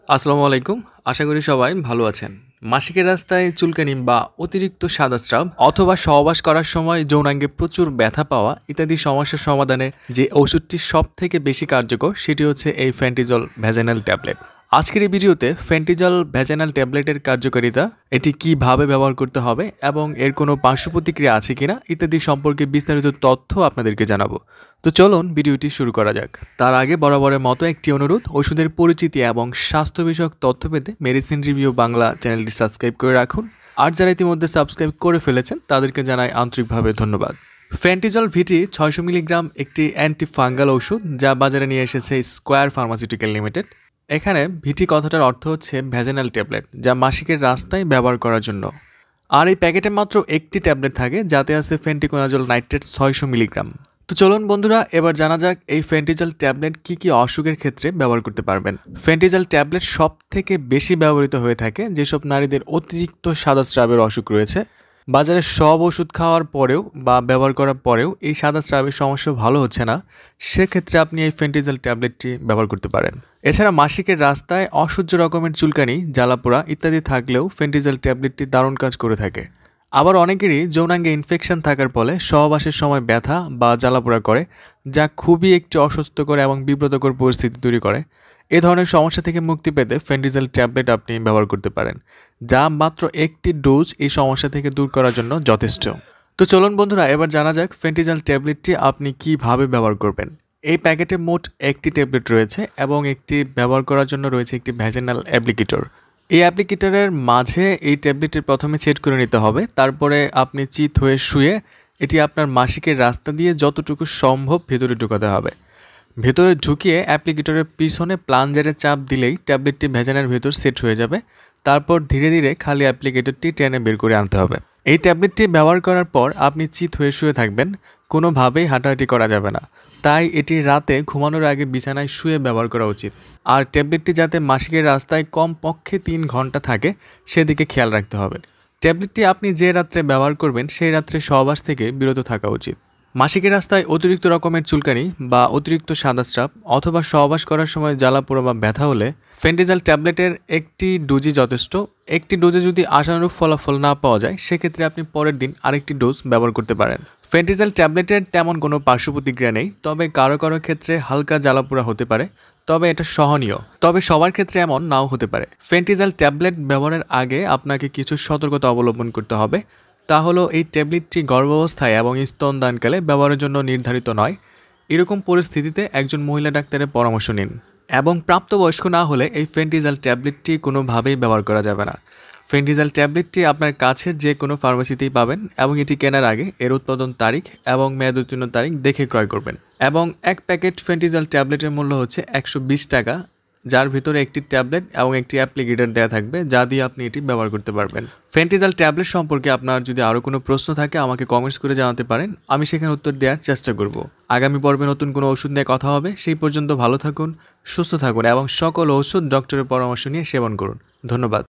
আসসালামু আলাইকুম। আশা করি সবাই ভালো আছেন। মাসিকের রাস্তায় চুলকানি বা অতিরিক্ত সাদা স্রাব অথবা সহবাস করার সময় যৌনাঙ্গে প্রচুর ব্যথা পাওয়া ইত্যাদি সমস্যার সমাধানে যে ওষুধটি সবথেকে বেশি কার্যকর সেটি হচ্ছে এই ফেন্টিজল ভ্যাজাইনাল ট্যাবলেট। আজকের এই ভিডিওতে ফেন্টিজল ভ্যাজাইনাল ট্যাবলেটের কার্যকারিতা, এটি কিভাবে ব্যবহার করতে হবে এবং এর কোনো পার্শ্ব প্রতিক্রিয়া আছে কিনা ইত্যাদি সম্পর্কে বিস্তারিত তথ্য আপনাদেরকে জানাবো। তো চলুন ভিডিওটি শুরু করা যাক। তার আগে বরাবরের মতো একটি অনুরোধ, ওষুধের পরিচিতি এবং স্বাস্থ্য বিষয়ক তথ্য পেতে মেডিসিন রিভিউ বাংলা চ্যানেলটি সাবস্ক্রাইব করে রাখুন। আর যারা ইতিমধ্যে সাবস্ক্রাইব করে ফেলেছেন তাদেরকে জানাই আন্তরিকভাবে ধন্যবাদ। ফেন্টিজল ভিটি 600 মিলিগ্রাম একটি অ্যান্টিফাঙ্গাল ওষুধ যা বাজারে নিয়ে এসেছে স্কোয়ার ফার্মাসিউটিক্যাল লিমিটেড। এখানে ভিটি কথাটার অর্থ হচ্ছে ভ্যাজাইনাল ট্যাবলেট, যা মাসিকের রাস্তায় ব্যবহার করার জন্য। আর এই প্যাকেটে মাত্র একটি ট্যাবলেট থাকে যাতে আছে ফেন্টিকোনাজল নাইট্রেট 600 মিলিগ্রাম। তো চলুন বন্ধুরা, এবার জানা যাক এই ফেন্টিজল ট্যাবলেট কি কি অসুখের ক্ষেত্রে ব্যবহার করতে পারবেন। ফেন্টিজল ট্যাবলেট সব থেকে বেশি ব্যবহৃত হয়ে থাকে যেসব নারীদের অতিরিক্ত সাদা স্রাবের অসুখ রয়েছে। বাজারে সব ওষুধ খাওয়ার পরেও বা ব্যবহার করার পরেও এই সাদা স্রাবের সমস্যা ভালো হচ্ছে না, সেক্ষেত্রে আপনি এই ফেন্টিজল ট্যাবলেটটি ব্যবহার করতে পারেন। এছাড়া মাসিকের রাস্তায় অসহ্য রকমের চুলকানি, জ্বালাপোড়া ইত্যাদি থাকলেও ফেন্টিজল ট্যাবলেটটি দারুণ কাজ করে থাকে। আবার অনেকেরই যৌনাঙ্গে ইনফেকশন থাকার ফলে সহবাসের সময় ব্যথা বা জ্বালাপোড়া করে, যা খুবই একটি অস্বস্তিকর এবং বিব্রতকর পরিস্থিতি তৈরি করে। এ ধরনের সমস্যা থেকে মুক্তি পেতে ফেন্টিজল ট্যাবলেট আপনি ব্যবহার করতে পারেন, যা মাত্র একটি ডোজ এই সমস্যা থেকে দূর করার জন্য যথেষ্ট। তো চলুন বন্ধুরা, এবার জানা যাক ফেন্টিজল ট্যাবলেটটি আপনি কিভাবে ব্যবহার করবেন। এই প্যাকেটে মোট একটি ট্যাবলেট রয়েছে এবং একটি ব্যবহার করার জন্য রয়েছে একটি ভ্যাজাইনাল অ্যাপ্লিকেটর। এই অ্যাপ্লিকেটরের মাঝে এই ট্যাবলেটটি প্রথমে সেট করে নিতে হবে। তারপরে আপনি চিত হয়ে শুয়ে এটি আপনার মাসিকের রাস্তা দিয়ে যতটুকু সম্ভব ভেতরে ঢুকাতে হবে। ভেতরে ঢুকিয়ে অ্যাপ্লিকেটরের পিছনে প্লাঞ্জারে চাপ দিলেই ট্যাবলেটটি ভ্যাজাইনার ভেতর সেট হয়ে যাবে। তারপর ধীরে ধীরে খালি অ্যাপ্লিকেটরটি টেনে বের করে আনতে হবে। এই ট্যাবলেটটি ব্যবহার করার পর আপনি চিত হয়ে শুয়ে থাকবেন, কোনোভাবেই হাঁটাহাঁটি করা যাবে না। তাই এটি রাতে ঘুমানোর আগে বিছানায় শুয়ে ব্যবহার করা উচিত। আর ট্যাবলেটটি যাতে মাসিকের রাস্তায় কমপক্ষে 3 ঘন্টা থাকে সেদিকে খেয়াল রাখতে হবে। ট্যাবলেটটি আপনি যে রাত্রে ব্যবহার করবেন সেই রাত্রে সহবাস থেকে বিরত থাকা উচিত। মাসিকের রাস্তায় অতিরিক্ত রকমের চুলকানি বা অতিরিক্ত সাদা স্রাব অথবা সহবাস করার সময় জ্বালাপোড়া বা ব্যথা হলে ফেন্টিজল ট্যাবলেটের একটি ডোজই যথেষ্ট। একটি ডোজে যদি আশানুরূপ ফলাফল না পাওয়া যায় সেক্ষেত্রে আপনি পরের দিন আরেকটি ডোজ ব্যবহার করতে পারেন। ফেন্টিজল ট্যাবলেটের তেমন কোনো পার্শ্ব প্রতিক্রিয়া নেই, তবে কারো কারো ক্ষেত্রে হালকা জ্বালাপোড়া হতে পারে, তবে এটা সহনীয়। তবে সবার ক্ষেত্রে এমন নাও হতে পারে। ফেন্টিজল ট্যাবলেট ব্যবহারের আগে আপনাকে কিছু সতর্কতা অবলম্বন করতে হবে। তা হলো এই ট্যাবলেটটি গর্ভাবস্থায় এবং স্তনদানকালে ব্যবহারের জন্য নির্ধারিত নয়। এরকম পরিস্থিতিতে একজন মহিলা ডাক্তারের পরামর্শ নিন। এবং প্রাপ্তবয়স্ক না হলে এই ফেন্টিজল ট্যাবলেটটি কোনোভাবেই ব্যবহার করা যাবে না। ফেন্টিজল ট্যাবলেটটি আপনার কাছের যে কোনো ফার্মেসিতেই পাবেন এবং এটি কেনার আগে এর উৎপাদন তারিখ এবং মেয়াদোত্তীর্ণ তারিখ দেখে ক্রয় করবেন। এবং এক প্যাকেট ফেন্টিজল ট্যাবলেটের মূল্য হচ্ছে 120 টাকা, যার ভিতরে একটি ট্যাবলেট এবং একটি অ্যাপ্লিকেটর দেওয়া থাকবে যা দিয়ে আপনি এটি ব্যবহার করতে পারবেন। ফেন্টিজল ট্যাবলেট সম্পর্কে আপনার যদি আরও কোনো প্রশ্ন থাকে আমাকে কমেন্টস করে জানাতে পারেন, আমি সেখানে উত্তর দেওয়ার চেষ্টা করব। আগামী পর্বে নতুন কোনো ওষুধ নিয়ে কথা হবে। সেই পর্যন্ত ভালো থাকুন, সুস্থ থাকুন এবং সকল ওষুধ ডক্টরের পরামর্শ নিয়ে সেবন করুন। ধন্যবাদ।